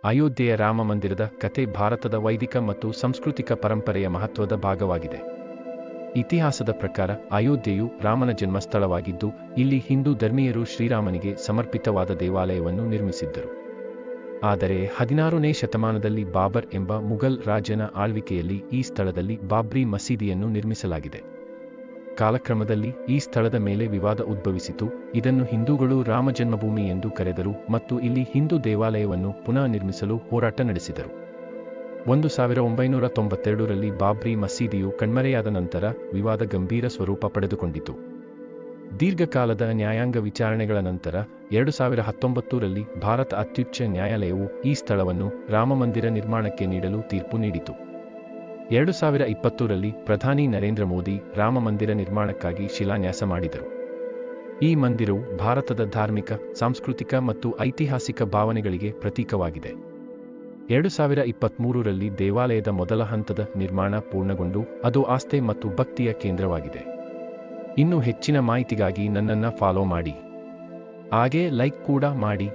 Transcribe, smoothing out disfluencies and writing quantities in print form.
ಅಯೋಧ್ಯೆಯ ರಾಮ ಮಂದಿರದ ಕಥೆ ಭಾರತದ ವೈದಿಕ ಮತ್ತು ಸಾಂಸ್ಕೃತಿಕ ಪರಂಪರೆಯ ಮಹತ್ವದ ಭಾಗವಾಗಿದೆ. ಇತಿಹಾಸದ ಪ್ರಕಾರ ಅಯೋಧ್ಯೆಯು ರಾಮನ ಜನ್ಮಸ್ಥಳವಾಗಿದ್ದು, ಇಲ್ಲಿ ಹಿಂದೂ ಧರ್ಮೀಯರು ಶ್ರೀರಾಮನಿಗೆ ಸಮರ್ಪಿತವಾದ ದೇವಾಲಯವನ್ನು ನಿರ್ಮಿಸಿದ್ದರು. ಆದರೆ 16ನೇ ಶತಮಾನದಲ್ಲಿ ಬಾಬರ್ ಎಂಬ ಮುಘಲ್ ರಾಜನ ಆಳ್ವಿಕೆಯಲ್ಲಿ ಈ ಸ್ಥಳದಲ್ಲಿ ಬಾಬ್ರಿ ಮಸೀದಿಯನ್ನು ನಿರ್ಮಿಸಲಾಗಿದೆ. ಕಾಲಕ್ರಮದಲ್ಲಿ ಈ ಸ್ಥಳದ ಮೇಲೆ ವಿವಾದ ಉದ್ಭವಿಸಿತು. ಇದನ್ನು ಹಿಂದೂಗಳು ರಾಮ ಜನ್ಮಭೂಮಿ ಎಂದು ಕರೆದರು ಮತ್ತು ಇಲ್ಲಿ ಹಿಂದೂ ದೇವಾಲಯವನ್ನು ಪುನಃ ನಿರ್ಮಿಸಲು ಹೋರಾಟ ನಡೆಸಿದರು. 1992ರಲ್ಲಿ ಬಾಬ್ರಿ ಮಸೀದಿಯು ಕಣ್ಮರೆಯಾದ ನಂತರ ವಿವಾದ ಗಂಭೀರ ಸ್ವರೂಪ ಪಡೆದುಕೊಂಡಿತು. ದೀರ್ಘಕಾಲದ ನ್ಯಾಯಾಂಗ ವಿಚಾರಣೆಗಳ ನಂತರ 2019ರಲ್ಲಿ ಭಾರತ ಅತ್ಯುಚ್ಚ ನ್ಯಾಯಾಲಯವು ಈ ಸ್ಥಳವನ್ನು ರಾಮಮಂದಿರ ನಿರ್ಮಾಣಕ್ಕೆ ನೀಡಲು ತೀರ್ಪು ನೀಡಿತು. 2020ರಲ್ಲಿ ಪ್ರಧಾನಿ ನರೇಂದ್ರ ಮೋದಿ ರಾಮ ಮಂದಿರ ನಿರ್ಮಾಣಕ್ಕಾಗಿ ಶಿಲಾನ್ಯಾಸ ಮಾಡಿದರು. ಈ ಮಂದಿರವು ಭಾರತದ ಧಾರ್ಮಿಕ, ಸಾಂಸ್ಕೃತಿಕ ಮತ್ತು ಐತಿಹಾಸಿಕ ಭಾವನೆಗಳಿಗೆ ಪ್ರತೀಕವಾಗಿದೆ. 2023ರಲ್ಲಿ ದೇವಾಲಯದ ಮೊದಲ ಹಂತದ ನಿರ್ಮಾಣ ಪೂರ್ಣಗೊಂಡು ಅದು ಆಸ್ಥೆ ಮತ್ತು ಭಕ್ತಿಯ ಕೇಂದ್ರವಾಗಿದೆ. ಇನ್ನೂ ಹೆಚ್ಚಿನ ಮಾಹಿತಿಗಾಗಿ ನನ್ನನ್ನು ಫಾಲೋ ಮಾಡಿ. ಹಾಗೇ ಲೈಕ್ ಕೂಡ ಮಾಡಿ.